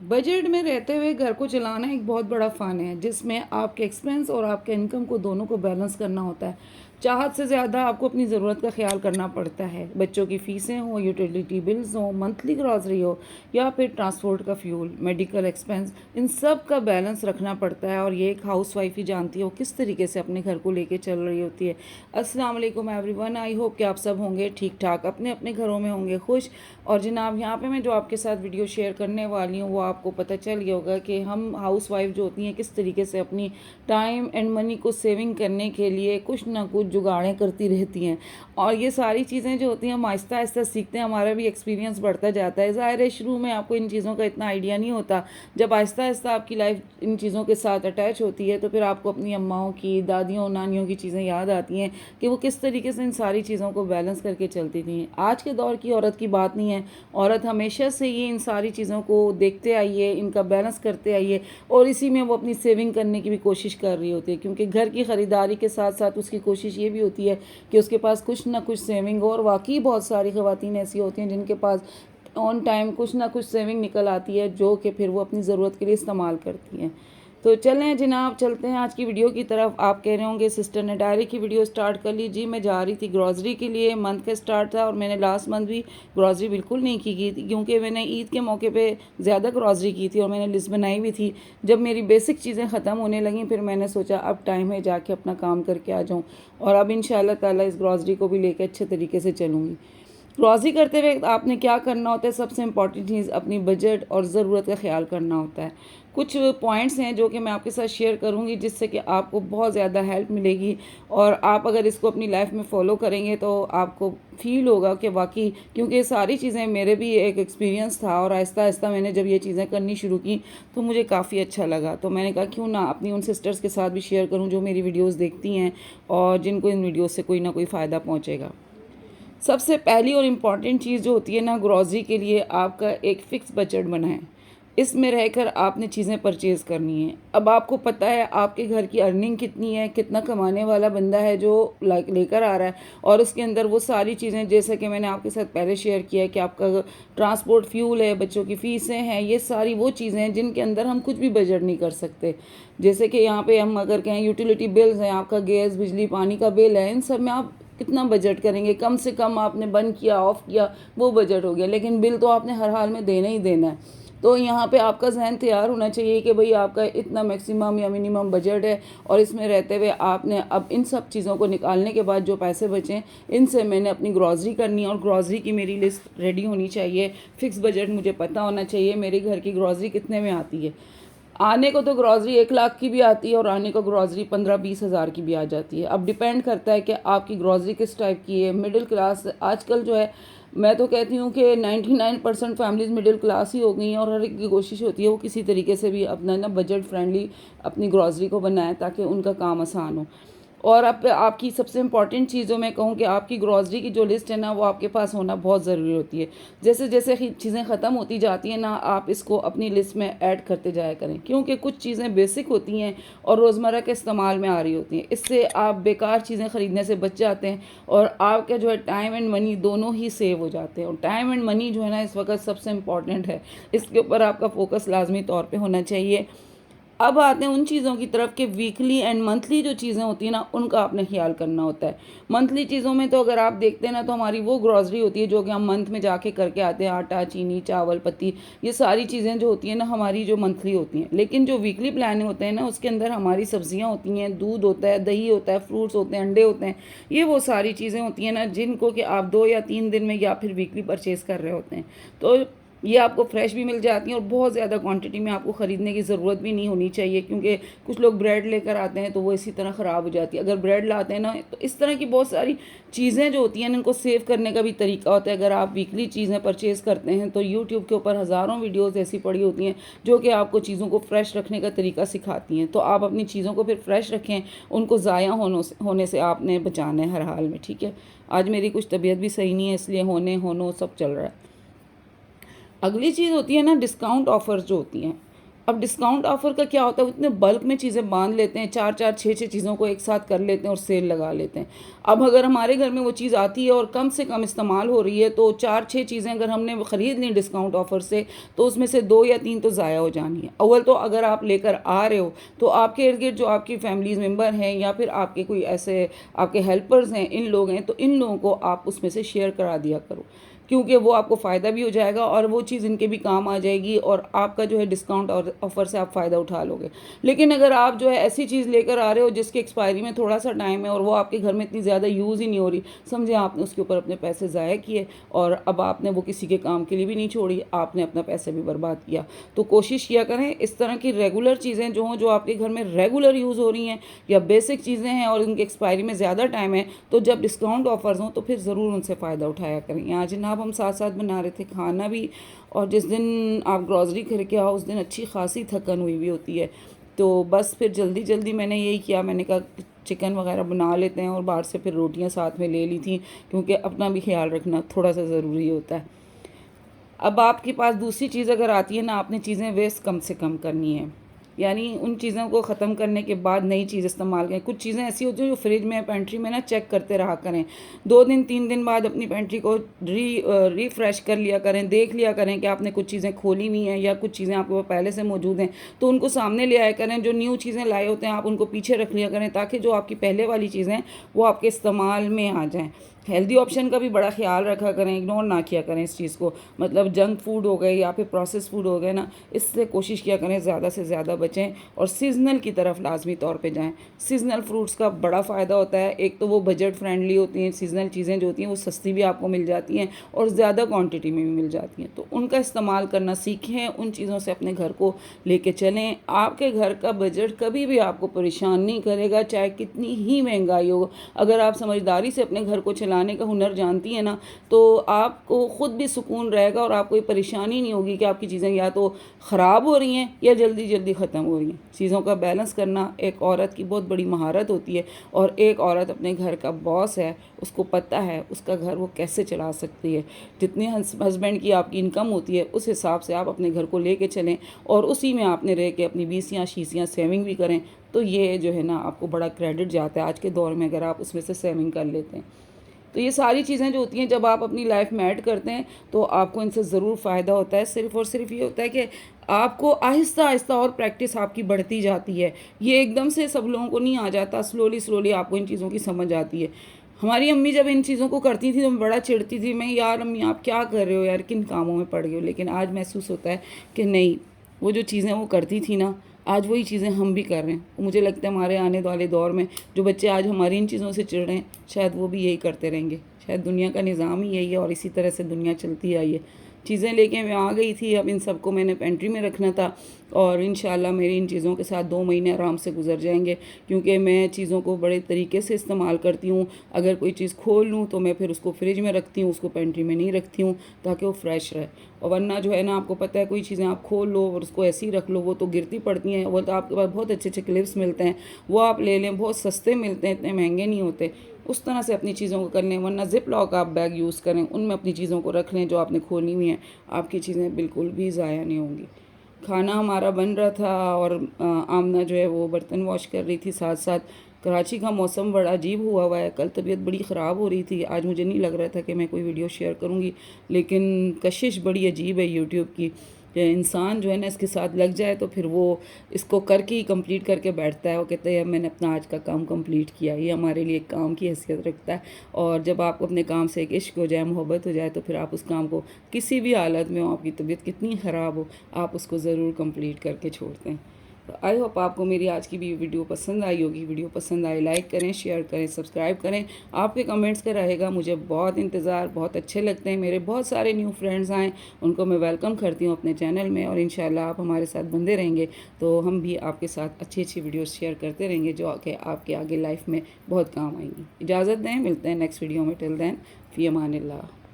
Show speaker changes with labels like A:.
A: Budget में रहते हुए घर को चलाना एक बहुत बड़ा फ़न है, जिसमें आपके एक्सपेंस और आपके इनकम को दोनों को बैलेंस करना होता है। चाहत से ज़्यादा आपको अपनी ज़रूरत का ख्याल करना पड़ता है। बच्चों की फ़ीसें हों, यूटिलिटी बिल्स हों, मंथली ग्रॉसरी हो या फिर ट्रांसपोर्ट का फ्यूल, मेडिकल एक्सपेंस, इन सब का बैलेंस रखना पड़ता है और ये एक हाउसवाइफ ही जानती है वो किस तरीके से अपने घर को लेके चल रही होती है। अस्सलाम वालेकुम एवरीवन, आई होप कि आप सब होंगे ठीक ठाक, अपने अपने घरों में होंगे खुश। और जनाब, यहाँ पे मैं जो आपके साथ वीडियो शेयर करने वाली हूँ वो आपको पता चल गया होगा कि हम हाउस वाइफ जो होती हैं किस तरीके से अपनी टाइम एंड मनी को सेविंग करने के लिए कुछ ना कुछ जुगाड़ें करती रहती हैं। और ये सारी चीज़ें जो होती हैं हम आहिस्ता आहिस्ता सीखते हैं, हमारा भी एक्सपीरियंस बढ़ता जाता है। ज़ाहिर है शुरू में आपको इन चीज़ों का इतना आइडिया नहीं होता। जब आहिस्ता आहिस्ता आपकी लाइफ इन चीज़ों के साथ अटैच होती है तो फिर आपको अपनी अम्माओं की, दादियों, नानियों की चीज़ें याद आती हैं कि वो किस तरीके से इन सारी चीज़ों को बैलेंस करके चलती थी। आज के दौर की औरत की बात नहीं है, औरत हमेशा से ये इन सारी चीज़ों को देखते आई है, इनका बैलेंस करते आई है और इसी में वो अपनी सेविंग करने की भी कोशिश कर रही होती है, क्योंकि घर की ख़रीदारी के साथ साथ उसकी कोशिश ये भी होती है कि उसके पास कुछ ना कुछ सेविंग हो। और वाकई बहुत सारी ख़वातीन ऐसी होती हैं जिनके पास ऑन टाइम कुछ ना कुछ सेविंग निकल आती है जो कि फिर वो अपनी ज़रूरत के लिए इस्तेमाल करती हैं। तो चलें जनाब, चलते हैं आज की वीडियो की तरफ। आप कह रहे होंगे सिस्टर ने डायरी की वीडियो स्टार्ट कर ली। जी, मैं जा रही थी ग्रॉसरी के लिए, मंथ का स्टार्ट था और मैंने लास्ट मंथ भी ग्रॉसरी बिल्कुल नहीं की थी, क्योंकि मैंने ईद के मौके पे ज़्यादा ग्रॉसरी की थी और मैंने लिस्ट बनाई भी थी। जब मेरी बेसिक चीज़ें ख़त्म होने लगीं फिर मैंने सोचा अब टाइम है जाके अपना काम करके आ जाऊँ, और अब इंशाल्लाह ताला इस ग्रॉसरी को भी लेकर अच्छे तरीके से चलूँगी। ग्रॉसरी करते हुए आपने क्या करना होता है, सबसे इम्पॉर्टेंट चीज़ अपनी बजट और ज़रूरत का ख्याल करना होता है। कुछ पॉइंट्स हैं जो कि मैं आपके साथ शेयर करूंगी जिससे कि आपको बहुत ज़्यादा हेल्प मिलेगी, और आप अगर इसको अपनी लाइफ में फॉलो करेंगे तो आपको फील होगा कि वाकई, क्योंकि ये सारी चीज़ें मेरे भी एक एक्सपीरियंस था और आहिस्ता आहिस्ता मैंने जब ये चीज़ें करनी शुरू की तो मुझे काफ़ी अच्छा लगा। तो मैंने कहा क्यों ना अपनी उन सिस्टर्स के साथ भी शेयर करूँ जो मेरी वीडियोज़ देखती हैं और जिनको इन वीडियोज़ से कोई ना कोई फ़ायदा पहुँचेगा। सबसे पहली और इम्पॉर्टेंट चीज़ जो होती है ना ग्रॉसरी के लिए, आपका एक फ़िक्स बजट बनाएं। इसमें रहकर आपने चीज़ें परचेज़ करनी है। अब आपको पता है आपके घर की अर्निंग कितनी है, कितना कमाने वाला बंदा है जो लेकर आ रहा है, और उसके अंदर वो सारी चीज़ें जैसे कि मैंने आपके साथ पहले शेयर किया है कि आपका ट्रांसपोर्ट फ्यूल है, बच्चों की फ़ीसें हैं, ये सारी वो चीज़ें हैं जिनके अंदर हम कुछ भी बजट नहीं कर सकते। जैसे कि यहाँ पे हम अगर कहें यूटिलिटी बिल्स हैं, आपका गैस, बिजली, पानी का बिल है, इन सब में आप कितना बजट करेंगे? कम से कम आपने बंद किया, ऑफ़ किया, वो बजट हो गया, लेकिन बिल तो आपने हर हाल में देना ही देना है। तो यहाँ पे आपका ज़हन तैयार होना चाहिए कि भाई आपका इतना मैक्सिमम या मिनिमम बजट है, और इसमें रहते हुए आपने अब इन सब चीज़ों को निकालने के बाद जो पैसे बचें इनसे मैंने अपनी ग्रॉसरी करनी है, और ग्रॉसरी की मेरी लिस्ट रेडी होनी चाहिए। फ़िक्स बजट मुझे पता होना चाहिए मेरे घर की ग्रॉसरी कितने में आती है। आने को तो ग्रॉसरी 1 लाख की भी आती है और आने को ग्रॉसरी 15-20 हज़ार की भी आ जाती है। अब डिपेंड करता है कि आपकी ग्रॉसरी किस टाइप की है। मिडिल क्लास आजकल जो है, मैं तो कहती हूँ कि 99% फैमिलीज़ मिडिल क्लास ही हो गई हैं, और हर एक की कोशिश होती है वो किसी तरीके से भी अपना ना बजट फ्रेंडली अपनी ग्रॉसरी को बनाए ताकि उनका काम आसान हो। और अब आपकी सबसे इम्पॉर्टेंट चीज़ों में कहूँ कि आपकी ग्रॉसरी की जो लिस्ट है ना वो आपके पास होना बहुत ज़रूरी होती है। जैसे जैसे चीज़ें ख़त्म होती जाती हैं ना, आप इसको अपनी लिस्ट में ऐड करते जाया करें, क्योंकि कुछ चीज़ें बेसिक होती हैं और रोज़मर्रा के इस्तेमाल में आ रही होती हैं। इससे आप बेकार चीज़ें ख़रीदने से बच जाते हैं और आपका जो है टाइम एंड मनी दोनों ही सेव हो जाते हैं। और टाइम एंड मनी जो है ना इस वक्त सबसे इम्पॉर्टेंट है, इसके ऊपर आपका फोकस लाजमी तौर पर होना चाहिए। अब आते हैं उन चीज़ों की तरफ कि वीकली एंड मंथली जो चीज़ें होती हैं ना उनका आपने ख्याल करना होता है। मंथली चीज़ों में तो अगर आप देखते हैं ना तो हमारी वो ग्रॉसरी होती है जो कि हम मंथ में जाके करके आते हैं, आटा, चीनी, चावल, पत्ती, ये सारी चीज़ें जो होती हैं ना हमारी जो मंथली होती हैं। लेकिन जो वीकली प्लानिंग होते हैं ना उसके अंदर हमारी सब्जियाँ होती हैं, दूध होता है, दही होता है, फ्रूट्स होते हैं, अंडे होते हैं। ये वो सारी चीज़ें होती हैं ना जिनको कि आप 2 या 3 दिन में या फिर वीकली परचेज़ कर रहे होते हैं। तो ये आपको फ्रेश भी मिल जाती हैं और बहुत ज़्यादा क्वांटिटी में आपको ख़रीदने की ज़रूरत भी नहीं होनी चाहिए, क्योंकि कुछ लोग ब्रेड लेकर आते हैं तो वो इसी तरह ख़राब हो जाती है। अगर ब्रेड लाते हैं ना तो इस तरह की बहुत सारी चीज़ें जो होती हैं इनको सेव करने का भी तरीका होता है। अगर आप वीकली चीज़ें परचेज़ करते हैं तो यूट्यूब के ऊपर हज़ारों वीडियोज़ ऐसी पड़ी होती हैं जो कि आपको चीज़ों को फ्रेश रखने का तरीका सिखाती हैं। तो आप अपनी चीज़ों को फिर फ्रेश रखें, उनको ज़ाया होने से आपने बचाना है हर हाल में, ठीक है। आज मेरी कुछ तबीयत भी सही नहीं है इसलिए होने सब चल रहा है। अगली चीज़ होती है ना डिस्काउंट ऑफ़र्स जो होती हैं। अब डिस्काउंट ऑफ़र का क्या होता है, इतने बल्क में चीज़ें बांध लेते हैं, 4-4 6-6 चीज़ों को एक साथ कर लेते हैं और सेल लगा लेते हैं। अब अगर हमारे घर में वो चीज़ आती है और कम से कम इस्तेमाल हो रही है, तो 4-6 चीज़ें अगर हमने ख़रीद ली डिस्काउंट ऑफ़र से, तो उसमें से 2 या 3 तो ज़ाया हो जानी है। अव्वल तो अगर आप लेकर आ रहे हो, तो आपके इर्द-गिर्द जो आपकी फैमिलीज़ मेंबर हैं या फिर आपके कोई ऐसे आपके हेल्पर्स हैं, इन लोग हैं, तो इन लोगों को आप उसमें से शेयर करा दिया करो, क्योंकि वो आपको फ़ायदा भी हो जाएगा और वो चीज़ इनके भी काम आ जाएगी और आपका जो है डिस्काउंट और ऑफ़र से आप फ़ायदा उठा लोगे। लेकिन अगर आप जो है ऐसी चीज़ लेकर आ रहे हो जिसकी एक्सपायरी में थोड़ा-सा टाइम है और वो आपके घर में इतनी ज़्यादा यूज़ ही नहीं हो रही, समझे आपने उसके ऊपर अपने पैसे ज़ाया किए और अब आपने वो किसी के काम के लिए भी नहीं छोड़ी, आपने अपना पैसा भी बर्बाद किया। तो कोशिश किया करें इस तरह की रेगुलर चीज़ें जो हों, जो आपके घर में रेगुलर यूज़ हो रही हैं या बेसिक चीज़ें हैं और उनकी एक्सपायरी में ज़्यादा टाइम है, तो जब डिस्काउंट ऑफ़र्स हों तो फिर ज़रूर उनसे फ़ायदा उठाया करें। यहाँ जनाब हम साथ-साथ बना रहे थे खाना भी, और जिस दिन आप ग्रॉसरी खरीद के आओ उस दिन अच्छी खासी थकन हुई हुई होती है। तो बस फिर जल्दी-जल्दी मैंने यही किया, मैंने कहा चिकन वगैरह बना लेते हैं और बाहर से फिर रोटियां साथ में ले ली थी, क्योंकि अपना भी ख्याल रखना थोड़ा-सा ज़रूरी होता है। अब आपके पास दूसरी चीज़ अगर आती है ना, आपने चीज़ें वेस्ट कम से कम करनी है, यानी उन चीज़ों को ख़त्म करने के बाद नई चीज़ इस्तेमाल करें। कुछ चीज़ें ऐसी होती हैं जो फ्रिज में पेंट्री में ना चेक करते रहा करें, 2 दिन 3 दिन बाद अपनी पेंट्री को रिफ़्रेश कर लिया करें, देख लिया करें कि आपने कुछ चीज़ें खोली हुई हैं या कुछ चीज़ें आपके पास पहले से मौजूद हैं, तो उनको सामने ले आया करें। जो न्यू चीज़ें लाए होते हैं आप उनको पीछे रख लिया करें, ताकि जो आपकी पहले वाली चीज़ें हैं वो आपके इस्तेमाल में आ जाएँ। हेल्दी ऑप्शन का भी बड़ा ख्याल रखा करें, इग्नोर ना किया करें इस चीज़ को। मतलब जंक फूड हो गए या फिर प्रोसेस फूड हो गए ना, इससे कोशिश किया करें ज़्यादा से ज़्यादा बचें और सीज़नल की तरफ लाजमी तौर पे जाएं। सीज़नल फ्रूट्स का बड़ा फ़ायदा होता है, एक तो वो बजट फ्रेंडली होती हैं, सीज़नल चीज़ें जो होती हैं वो सस्ती भी आपको मिल जाती हैं और ज़्यादा क्वांटिटी में भी मिल जाती हैं, तो उनका इस्तेमाल करना सीखें, उन चीज़ों से अपने घर को लेके चलें। आपके घर का बजट कभी भी आपको परेशान नहीं करेगा, चाहे कितनी ही महंगाई हो। अगर आप समझदारी से अपने घर को चलाने का हुनर जानती हैं ना, तो आपको ख़ुद भी सुकून रहेगा और आपको कोई परेशानी नहीं होगी कि आपकी चीज़ें या तो ख़राब हो रही हैं या जल्दी जल्दी ख़त्म हो रही हैं। चीज़ों का बैलेंस करना एक औरत की बहुत बड़ी महारत होती है, और एक औरत अपने घर का बॉस है, उसको पता है उसका घर वो कैसे चला सकती है। जितनी हस्बैंड की आपकी इनकम होती है उस हिसाब से आप अपने घर को लेके चलें और उसी में आपने रह के अपनी बीसियाँ शीसियाँ सेविंग भी करें, तो ये जो है ना आपको बड़ा क्रेडिट जाता है आज के दौर में, अगर आप उसमें से सेविंग कर लेते हैं। तो ये सारी चीज़ें जो होती हैं जब आप अपनी लाइफ में ऐड करते हैं तो आपको इनसे ज़रूर फ़ायदा होता है। सिर्फ़ और सिर्फ ये होता है कि आपको आहिस्ता आहिस्ता और प्रैक्टिस आपकी बढ़ती जाती है। ये एकदम से सब लोगों को नहीं आ जाता, स्लोली स्लोली आपको इन चीज़ों की समझ आती है। हमारी अम्मी जब इन चीज़ों को करती थी तो मैं बड़ा चिढ़ती थी, मैं यार अम्मी आप क्या कर रहे हो यार, किन कामों में पड़ गए हो। लेकिन आज महसूस होता है कि नहीं, वो जो चीज़ें वो करती थी ना, आज वही चीज़ें हम भी कर रहे हैं। मुझे लगता है हमारे आने वाले दौर में जो बच्चे आज हमारी इन चीज़ों से चिढ़ रहे हैं, शायद वो भी यही करते रहेंगे। शायद दुनिया का निज़ाम ही यही है और इसी तरह से दुनिया चलती आई है। चीज़ें लेके मैं आ गई थी, अब इन सबको मैंने पेंट्री में रखना था और इंशाल्लाह मेरी इन चीज़ों के साथ 2 महीने आराम से गुजर जाएंगे, क्योंकि मैं चीज़ों को बड़े तरीके से इस्तेमाल करती हूँ। अगर कोई चीज़ खोल लूँ तो मैं फिर उसको फ्रिज में रखती हूँ, उसको पेंट्री में नहीं रखती हूँ, ताकि वो फ्रेश रहे। और वरना जो है ना, आपको पता है कोई चीज़ें आप खोल लो और उसको ऐसे ही रख लो, वो तो गिरती पड़ती हैं। वो तो आपके पास बहुत अच्छे अच्छे क्लिप्स मिलते हैं, वो आप ले लें, बहुत सस्ते मिलते हैं, इतने महंगे नहीं होते। उस तरह से अपनी चीज़ों को कर लें, वरना ज़िप लॉक आप बैग यूज़ करें, उनमें अपनी चीज़ों को रख लें जो आपने खोली हुई हैं। आपकी चीज़ें बिल्कुल भी ज़ाया नहीं होंगी। खाना हमारा बन रहा था और आमना जो है वो बर्तन वॉश कर रही थी साथ साथ। कराची का मौसम बड़ा अजीब हुआ है, कल तबीयत बड़ी ख़राब हो रही थी। आज मुझे नहीं लग रहा था कि मैं कोई वीडियो शेयर करूँगी, लेकिन कशिश बड़ी अजीब है यूट्यूब की कि इंसान जो है ना इसके साथ लग जाए तो फिर वो इसको करके ही कंप्लीट करके बैठता है। वो कहते हैं मैंने अपना आज का काम कंप्लीट किया, ये हमारे लिए एक काम की हैसियत रखता है। और जब आपको अपने काम से एक इश्क हो जाए, मोहब्बत हो जाए, तो फिर आप उस काम को किसी भी हालत में हो, आपकी तबीयत कितनी ख़राब हो, आप उसको ज़रूर कंप्लीट करके छोड़ते हैं। तो आई होप आपको मेरी आज की भी वीडियो पसंद आई होगी। वीडियो पसंद आए लाइक करें, शेयर करें, सब्सक्राइब करें। आपके कमेंट्स का रहेगा मुझे बहुत इंतज़ार, बहुत अच्छे लगते हैं। मेरे बहुत सारे न्यू फ्रेंड्स आए, उनको मैं वेलकम करती हूँ अपने चैनल में, और इंशाल्लाह आप हमारे साथ बंधे रहेंगे तो हम भी आपके साथ अच्छी अच्छी वीडियोज़ शेयर करते रहेंगे जो कि आपके आगे लाइफ में बहुत काम आएंगी। इजाज़त दें, मिलते हैं नेक्स्ट वीडियो में। टिल देन, फ़ी अमानिल्लाह।